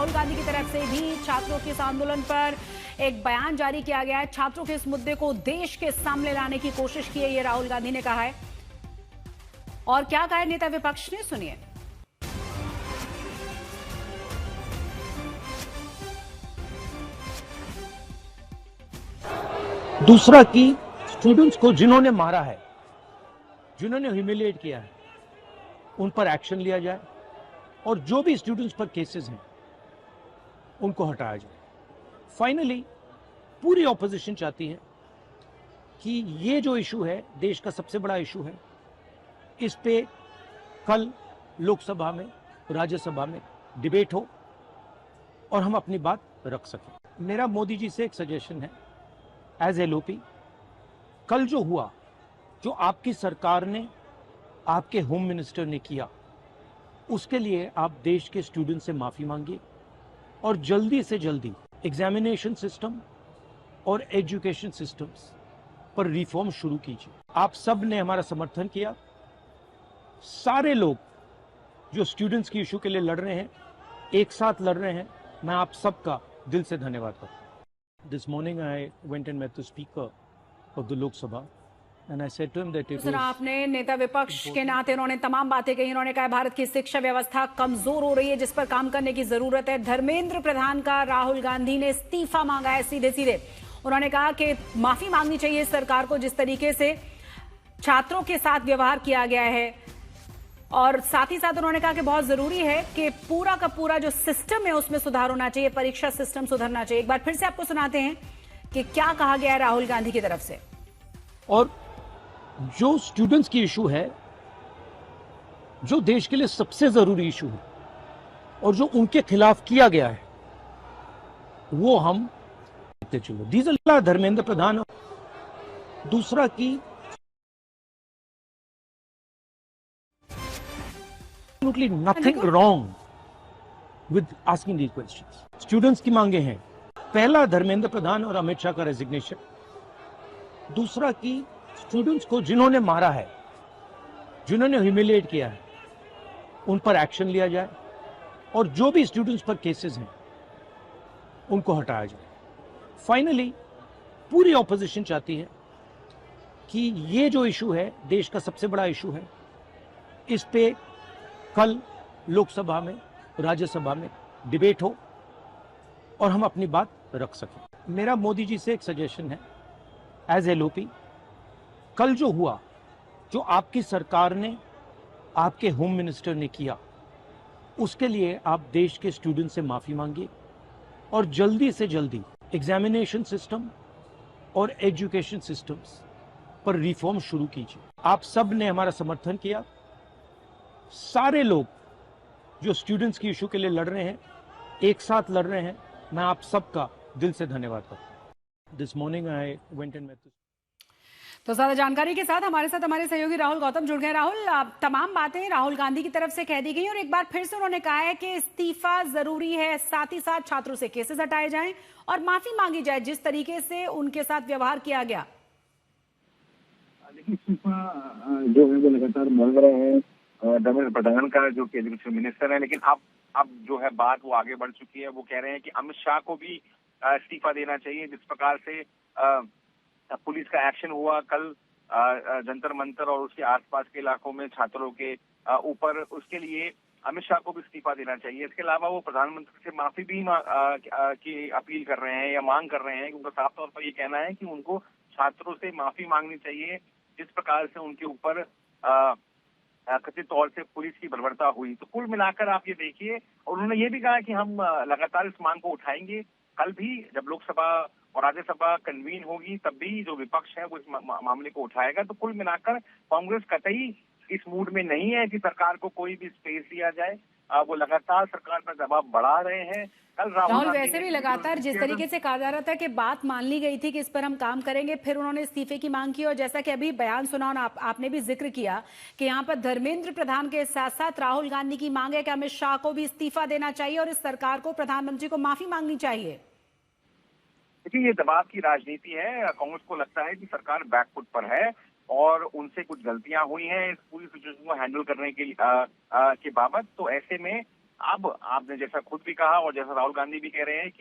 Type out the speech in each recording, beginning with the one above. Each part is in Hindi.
राहुल गांधी की तरफ से भी छात्रों के इस आंदोलन पर एक बयान जारी किया गया है। छात्रों के इस मुद्दे को देश के सामने लाने की कोशिश की है, ये राहुल गांधी ने कहा है। और क्या कहा है नेता विपक्ष ने, सुनिए। दूसरा कि स्टूडेंट्स को जिन्होंने मारा है, जिन्होंने ह्यूमिलिएट किया है, उन पर एक्शन लिया जाए और जो भी स्टूडेंट्स पर केसेस हैं उनको हटाया जाए। फाइनली पूरी ऑपोजिशन चाहती है कि ये जो इशू है, देश का सबसे बड़ा इशू है, इस पे कल लोकसभा में, राज्यसभा में डिबेट हो और हम अपनी बात रख सकें। मेरा मोदी जी से एक सजेशन है, एज एलओपी, कल जो हुआ, जो आपकी सरकार ने, आपके होम मिनिस्टर ने किया, उसके लिए आप देश के स्टूडेंट से माफी मांगिए और जल्दी से जल्दी एग्जामिनेशन सिस्टम और एजुकेशन सिस्टम्स पर रिफॉर्म शुरू कीजिए। आप सब ने हमारा समर्थन किया। सारे लोग जो स्टूडेंट्स की इशू के लिए लड़ रहे हैं, एक साथ लड़ रहे हैं, मैं आप सबका दिल से धन्यवाद करता हूं। This morning I went and met the speaker of the Lok Sabha and I said to him that it sir, is आपने नेता विपक्ष के नाते उन्होंने तमाम बातें कही। उन्होंने कहा भारत की शिक्षा व्यवस्था कमजोर हो रही है, जिस पर काम करने की जरूरत है। धर्मेंद्र प्रधान का राहुल गांधी ने इस्तीफा मांगा है सीधे सीधे। उन्होंने कहा कि माफी मांगनी चाहिए सरकार को, जिस तरीके से छात्रों के साथ व्यवहार किया गया है। और साथ ही साथ उन्होंने कहा कि बहुत जरूरी है कि पूरा का पूरा जो सिस्टम है उसमें सुधार होना चाहिए, परीक्षा सिस्टम सुधरना चाहिए। एक बार फिर से आपको सुनाते हैं कि क्या कहा गया है राहुल गांधी की तरफ से। और जो स्टूडेंट्स की इशू है, जो देश के लिए सबसे जरूरी इशू है और जो उनके खिलाफ किया गया है, वो हम देखते चलो। डीजल धर्मेंद्र प्रधान। दूसरा कि absolutely nothing wrong with asking these questions. Students की मांगे हैं, पहला धर्मेंद्र प्रधान और अमित शाह का रेजिग्नेशन। दूसरा कि स्टूडेंट्स को जिन्होंने मारा है, जिन्होंने ह्यूमिलिएट किया है, उन पर एक्शन लिया जाए और जो भी स्टूडेंट्स पर केसेस हैं उनको हटाया जाए। फाइनली पूरी ऑपोजिशन चाहती है कि ये जो इशू है, देश का सबसे बड़ा इशू है, इस पे कल लोकसभा में, राज्यसभा में डिबेट हो और हम अपनी बात रख सकें। मेरा मोदी जी से एक सजेशन है, एज एलओपी, कल जो हुआ, जो आपकी सरकार ने, आपके होम मिनिस्टर ने किया, उसके लिए आप देश के स्टूडेंट से माफी मांगिए और जल्दी से जल्दी एग्जामिनेशन सिस्टम और एजुकेशन सिस्टम्स पर रिफॉर्म शुरू कीजिए। आप सब ने हमारा समर्थन किया। सारे लोग जो स्टूडेंट्स की इशू के लिए लड़ रहे हैं, एक साथ लड़ रहे हैं, मैं आप सबका दिल से धन्यवाद करता हूं। This morning I went and met. तो ज्यादा जानकारी के साथ हमारे सहयोगी राहुल गौतम जुड़ गए। राहुल, तमाम बातें राहुल गांधी की तरफ से कह दी गई और एक बार फिर से उन्होंने कहा है कि इस्तीफा जरूरी है, साथ ही साथ छात्रों से केसेस हटाए जाएं और माफी मांगी जाए जिस तरीके से उनके साथ व्यवहार किया गया। देखिए, इस्तीफा जो है वो लगातार मांग रहे हैं धर्मेंद्र प्रधान का, जो कि एजुकेशन मिनिस्टर है। लेकिन अब जो है बात वो आगे बढ़ चुकी है। वो कह रहे हैं कि अमित शाह को भी इस्तीफा देना चाहिए। जिस प्रकार से पुलिस का एक्शन हुआ कल जंतर मंतर और उसके आसपास के इलाकों में छात्रों के ऊपर, उसके लिए अमित शाह को भी इस्तीफा देना चाहिए। इसके अलावा वो प्रधानमंत्री से माफी भी की अपील कर रहे हैं या मांग कर रहे हैं। उनका साफ तौर पर ये कहना है कि उनको छात्रों से माफी मांगनी चाहिए, जिस प्रकार से उनके ऊपर कथित तौर से पुलिस की बर्बरता हुई। तो कुल मिलाकर आप ये देखिए, और उन्होंने ये भी कहा कि हम लगातार इस मांग को उठाएंगे। कल भी जब लोकसभा और राज्यसभा कन्वीन होगी, तब भी जो विपक्ष है वो इस मामले को उठाएगा। तो कुल मिलाकर कांग्रेस कतई इस मूड में नहीं है कि सरकार को कोई भी स्पेस दिया जाए। वो लगातार सरकार पर दबाव बढ़ा रहे हैं। कल राहुल, वैसे भी लगातार जिस तरीके से कहा जा रहा था कि बात मान ली गई थी कि इस पर हम काम करेंगे, फिर उन्होंने इस्तीफे की मांग की और जैसा कि अभी बयान सुना और आपने भी जिक्र किया कि यहाँ पर धर्मेंद्र प्रधान के साथ साथ राहुल गांधी की मांग है कि अमित शाह को भी इस्तीफा देना चाहिए और इस सरकार को, प्रधानमंत्री को माफी मांगनी चाहिए। देखिए, ये दबाव की राजनीति है। कांग्रेस को लगता है कि सरकार बैकफुट पर है और उनसे कुछ गलतियां हुई हैं इस पूरी सिचुएशन को हैंडल करने के बाबत। तो ऐसे में अब आपने जैसा खुद भी कहा और जैसा राहुल गांधी भी कह रहे हैं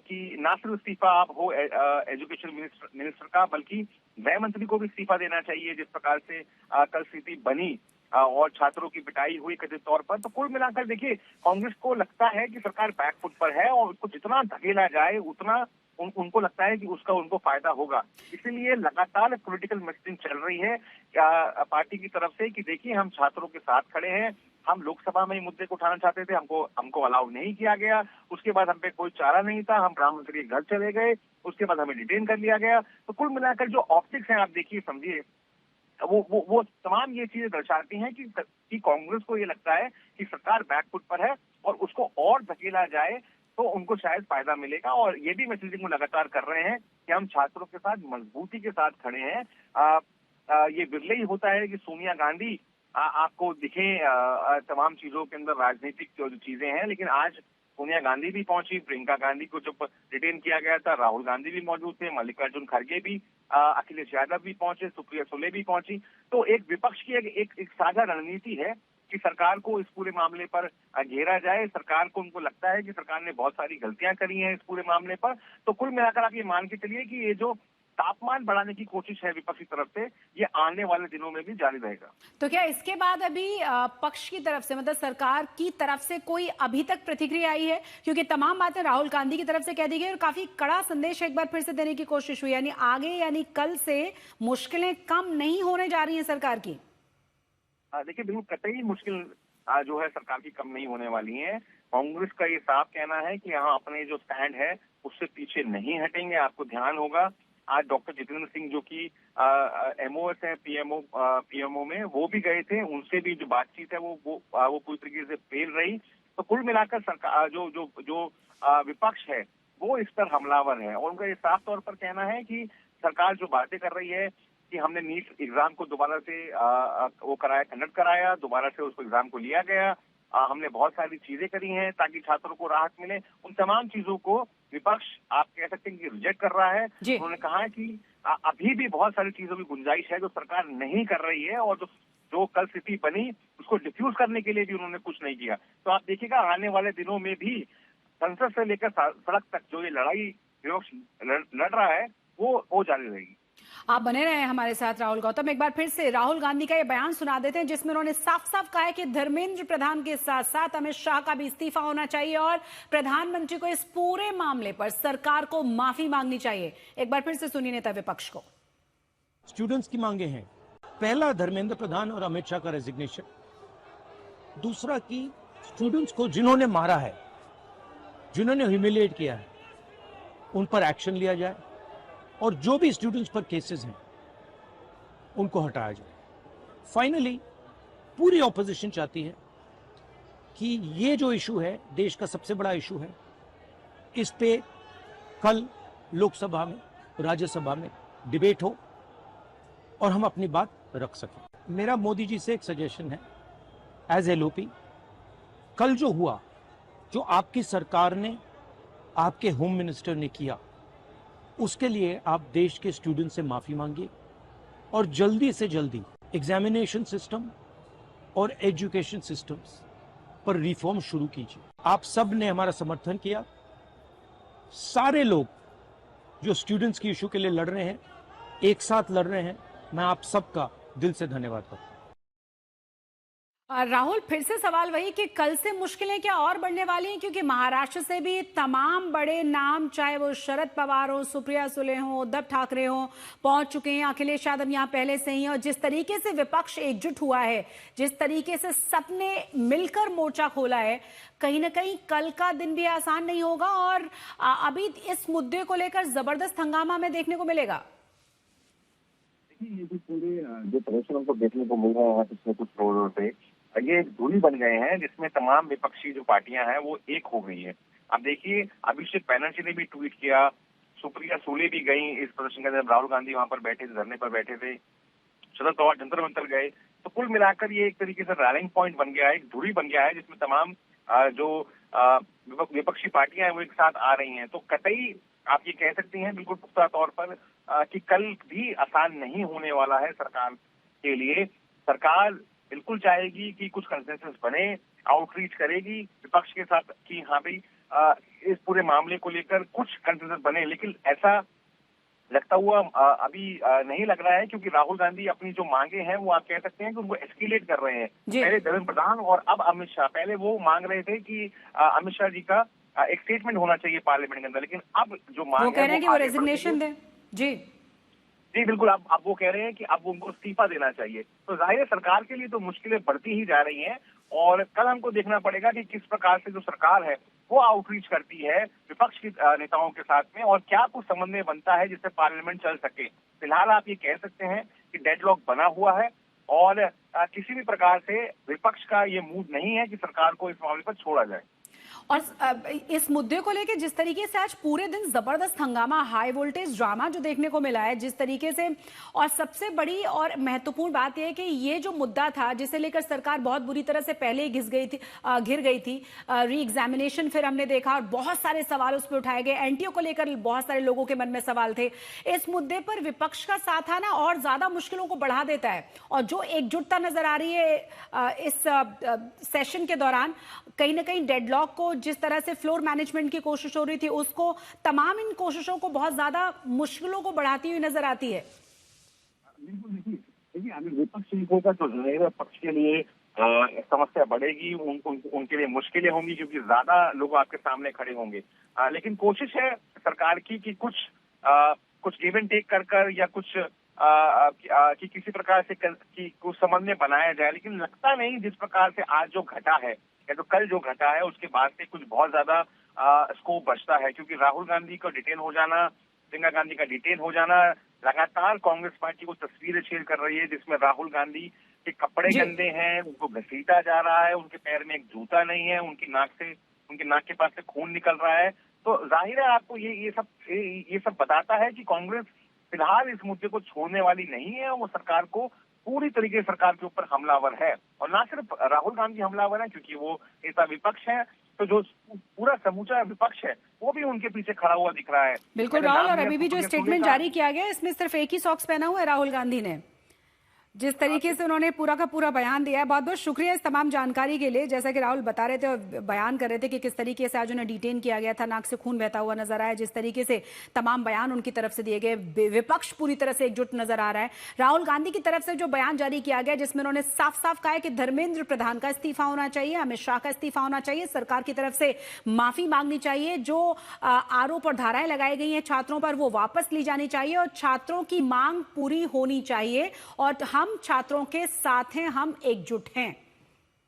कि ना सिर्फ इस्तीफा आप हो एजुकेशन मिनिस्टर का, बल्कि गृह मंत्री को भी इस्तीफा देना चाहिए जिस प्रकार से कल स्थिति बनी और छात्रों की पिटाई हुई कथित तौर पर। तो कुल मिलाकर देखिए, कांग्रेस को लगता है कि सरकार बैकफुट पर है और उसको जितना धकेला जाए उतना उनको लगता है कि उसका उनको फायदा होगा। इसीलिए लगातार पॉलिटिकल मैसेजिंग चल रही है पार्टी की तरफ से कि देखिए, हम छात्रों के साथ खड़े हैं, हम लोकसभा में ही मुद्दे को उठाना चाहते थे, हमको अलाउ नहीं किया गया, उसके बाद हम पे कोई चारा नहीं था, हम प्रधानमंत्री के घर चले गए, उसके बाद हमें डिटेन कर लिया गया। तो कुल मिलाकर जो ऑप्टिक्स हैं, आप देखिए, समझिए, वो तमाम ये चीजें दर्शाती हैं कि कांग्रेस को ये लगता है कि सरकार बैकफुट पर है और उसको और धकेला जाए तो उनको शायद फायदा मिलेगा। और ये भी मैसेजिंग में लगातार कर रहे हैं कि हम छात्रों के साथ मजबूती के साथ खड़े हैं। ये विरले ही होता है कि सोनिया गांधी आपको दिखे तमाम चीजों के अंदर राजनीतिक जो चीजें हैं, लेकिन आज सोनिया गांधी भी पहुंची, प्रियंका गांधी को जब डिटेन किया गया था, राहुल गांधी भी मौजूद थे, मल्लिकार्जुन खड़गे भी, अखिलेश यादव भी पहुंचे, सुप्रिया सुले भी पहुंची। तो एक विपक्ष की एक साझा रणनीति है कि सरकार को इस पूरे मामले पर घेरा जाए। सरकार को, उनको लगता है कि सरकार ने बहुत सारी गलतियां करी हैं इस पूरे मामले पर। तो कुल मिलाकर आप ये मान के चलिए कि ये जो तापमान बढ़ाने की कोशिश है विपक्ष की तरफ से, ये आने वाले दिनों में भी जारी रहेगा। तो क्या इसके बाद अभी पक्ष की तरफ से, मतलब सरकार की तरफ से, कोई अभी तक प्रतिक्रिया आई है? क्योंकि तमाम बातें राहुल गांधी की तरफ से कह दी गई और काफी कड़ा संदेश एक बार फिर से देने की कोशिश हुई, यानी आगे, यानी कल से मुश्किलें कम नहीं होने जा रही हैं सरकार की। देखिए, बिल्कुल कतई मुश्किल जो है सरकार की कम नहीं होने वाली है। कांग्रेस का ये साफ कहना है कि यहाँ अपने जो स्टैंड है उससे पीछे नहीं हटेंगे। आपको ध्यान होगा, आज डॉक्टर जितेंद्र सिंह जो कि एमओएस है पीएमओ में, वो भी गए थे, उनसे भी जो बातचीत है वो पूरी तरीके से फेल रही। तो कुल मिलाकर सरकार जो विपक्ष है वो इस पर हमलावर है और उनका ये साफ तौर पर कहना है कि सरकार जो बातें कर रही है कि हमने नीट एग्जाम को दोबारा से वो कंडक्ट कराया, दोबारा से उसको एग्जाम को लिया गया, हमने बहुत सारी चीजें करी हैं ताकि छात्रों को राहत मिले, उन तमाम चीजों को विपक्ष, आप कह सकते हैं कि रिजेक्ट कर रहा है। उन्होंने कहा है कि अभी भी बहुत सारी चीजों की गुंजाइश है जो सरकार नहीं कर रही है और जो कल स्थिति बनी उसको डिफ्यूज करने के लिए भी उन्होंने कुछ नहीं किया। तो आप देखिएगा, आने वाले दिनों में भी संसद से लेकर सड़क तक जो ये लड़ाई विपक्ष लड़ रहा है वो जारी रहेगी। आप बने रहे हैं हमारे साथ राहुल गौतम। एक बार फिर से राहुल गांधी का ये बयान सुना देते हैं जिसमें उन्होंने साफ साफ कहा है कि धर्मेंद्र प्रधान के साथ साथ अमित शाह का भी इस्तीफा होना चाहिए और प्रधानमंत्री को इस पूरे मामले पर सरकार को माफी मांगनी चाहिए। एक बार फिर से सुनिए नेता विपक्ष को। स्टूडेंट्स की मांगे हैं, पहला धर्मेंद्र प्रधान और अमित शाह का रेजिग्नेशन, दूसरा कि स्टूडेंट्स को जिन्होंने मारा है, जिन्होंने ह्यूमिलिएट किया है, उन पर एक्शन लिया जाए और जो भी स्टूडेंट्स पर केसेस हैं उनको हटाया जाए। फाइनली पूरी ऑपोजिशन चाहती है कि ये जो इशू है, देश का सबसे बड़ा इशू है, इस पे कल लोकसभा में, राज्यसभा में डिबेट हो और हम अपनी बात रख सकें। मेरा मोदी जी से एक सजेशन है, एज एलओपी, कल जो हुआ, जो आपकी सरकार ने, आपके होम मिनिस्टर ने किया, उसके लिए आप देश के स्टूडेंट से माफी मांगिए और जल्दी से जल्दी एग्जामिनेशन सिस्टम और एजुकेशन सिस्टम्स पर रिफॉर्म शुरू कीजिए। आप सब ने हमारा समर्थन किया, सारे लोग जो स्टूडेंट्स की इशू के लिए लड़ रहे हैं, एक साथ लड़ रहे हैं, मैं आप सबका दिल से धन्यवाद करता हूं। राहुल, फिर से सवाल वही कि कल से मुश्किलें क्या और बढ़ने वाली हैं, क्योंकि महाराष्ट्र से भी तमाम बड़े नाम, चाहे वो शरद पवार हो, सुप्रिया सुले हो, उद्धव ठाकरे हो, पहुंच चुके हैं। अखिलेश यादव यहाँ पहले से ही, और जिस तरीके से विपक्ष एकजुट हुआ है, जिस तरीके से सबने मिलकर मोर्चा खोला है, कहीं ना कहीं कल का दिन भी आसान नहीं होगा और अभी इस मुद्दे को लेकर जबरदस्त हंगामा में देखने को मिलेगा। ये जो पूरे जो प्रदर्शन हमको देखने को मिल रहा है पिछले कुछ रोजों से, ये धूली बन गए हैं जिसमें तमाम विपक्षी जो पार्टियां हैं वो एक हो गई है। अब देखिए, अभिषेक बैनर्जी ने भी ट्वीट किया, सुप्रिया सुले भी गई इस प्रदर्शन के अंदर, राहुल गांधी वहां पर बैठे थे, धरने पर बैठे थे, शरद पवार जंतर मंतर गए। तो कुल मिलाकर ये एक तरीके से रैलिंग पॉइंट बन गया है, एक धुरी बन गया है जिसमें तमाम जो विपक्षी पार्टियां हैं वो एक साथ आ रही हैं। तो कतई आप ये कह सकती हैं बिल्कुल पुख्ता तौर पर कि कल भी आसान नहीं होने वाला है सरकार के लिए। सरकार बिल्कुल चाहेगी कि कुछ कंसेंसस बने, आउटरीच करेगी विपक्ष के साथ कि हाँ भाई इस पूरे मामले को लेकर कुछ कंसेंसस बने, लेकिन ऐसा लगता हुआ अभी नहीं लग रहा है, क्योंकि राहुल गांधी अपनी जो मांगे हैं वो आप कह सकते हैं कि उनको एस्केलेट कर रहे हैं। पहले धर्मेंद्र प्रधान और अब अमित शाह। पहले वो मांग रहे थे कि अमित शाह जी का एक स्टेटमेंट होना चाहिए पार्लियामेंट के अंदर, लेकिन अब जो मांग वो कह रहे हैं कि वो रेजिग्नेशन दें। जी जी बिल्कुल, अब वो कह रहे हैं कि अब उनको इस्तीफा देना चाहिए। तो जाहिर है सरकार के लिए तो मुश्किलें बढ़ती ही जा रही हैं, और कल हमको देखना पड़ेगा कि किस प्रकार से जो सरकार है वो आउटरीच करती है विपक्ष के नेताओं के साथ में, और क्या कुछ समन्वय बनता है जिससे पार्लियामेंट चल सके। फिलहाल आप ये कह सकते हैं कि डेडलॉक बना हुआ है, और किसी भी प्रकार से विपक्ष का ये मूड नहीं है कि सरकार को इस मामले पर छोड़ा जाए। और इस मुद्दे को लेकर जिस तरीके से आज पूरे दिन जबरदस्त हंगामा, हाई वोल्टेज ड्रामा जो देखने को मिला है जिस तरीके से, और सबसे बड़ी और महत्वपूर्ण बात यह है कि ये जो मुद्दा था जिसे लेकर सरकार बहुत बुरी तरह से पहले ही घिर गई थी, री एग्जामिनेशन फिर हमने देखा और बहुत सारे सवाल उस पर उठाए गए, एनटीओ को लेकर बहुत सारे लोगों के मन में सवाल थे। इस मुद्दे पर विपक्ष का साथ आना और ज्यादा मुश्किलों को बढ़ा देता है, और जो एकजुटता नजर आ रही है इस सेशन के दौरान, कहीं ना कहीं डेडलॉक को जिस तरह से फ्लोर मैनेजमेंट की कोशिश हो रही थी उसको, तमाम इन कोशिशों को बहुत ज्यादा मुश्किलों को बढ़ाती हुई नजर आती है। बिल्कुल देखिए, अगर विपक्ष होगा तो जाहिर है पक्ष के लिए समस्या बढ़ेगी, उनके लिए मुश्किलें होंगी, क्योंकि ज्यादा लोग आपके सामने खड़े होंगे। लेकिन कोशिश है सरकार की कि कुछ गिव एंड टेक कर या कुछ कि किसी प्रकार से कुछ समन्वय बनाया जाए, लेकिन लगता नहीं जिस प्रकार से आज जो घटा है या तो कल जो घटा है उसके बाद से कुछ बहुत ज्यादा स्कोप बचता है, क्योंकि राहुल गांधी का डिटेन हो जाना, प्रियंका गांधी का डिटेन हो जाना लगातार कांग्रेस पार्टी को तस्वीरें शेयर कर रही है जिसमें राहुल गांधी के कपड़े गंदे हैं, उनको घसीटा जा रहा है, उनके पैर में एक जूता नहीं है, उनकी नाक के पास से खून निकल रहा है। तो जाहिर है आपको ये सब बताता है कि कांग्रेस फिलहाल इस मुद्दे को छोड़ने वाली नहीं है, वो सरकार को पूरी तरीके से सरकार के ऊपर हमलावर है, और ना सिर्फ राहुल गांधी हमलावर है क्योंकि वो नेता विपक्ष है, तो जो पूरा समूचा विपक्ष है वो भी उनके पीछे खड़ा हुआ दिख रहा है। बिल्कुल राहुल, और अभी भी जो स्टेटमेंट जारी किया गया इसमें सिर्फ एक ही सॉक्स पहना हुआ है राहुल गांधी ने, जिस तरीके से उन्होंने पूरा का पूरा बयान दिया है। बहुत बहुत शुक्रिया इस तमाम जानकारी के लिए। जैसा कि राहुल बता रहे थे और बयान कर रहे थे कि किस तरीके से आज उन्हें डिटेन किया गया था, नाक से खून बहता हुआ नजर आया, जिस तरीके से तमाम बयान उनकी तरफ से दिए गए, विपक्ष पूरी तरह से एकजुट नजर आ रहा है। राहुल गांधी की तरफ से जो बयान जारी किया गया जिसमें उन्होंने साफ साफ कहा है कि धर्मेंद्र प्रधान का इस्तीफा होना चाहिए, अमित शाह का इस्तीफा होना चाहिए, सरकार की तरफ से माफी मांगनी चाहिए, जो आरोप और धाराएं लगाई गई हैं छात्रों पर वो वापस ली जानी चाहिए, और छात्रों की मांग पूरी होनी चाहिए, और हम छात्रों के साथ हैं, हम एकजुट हैं।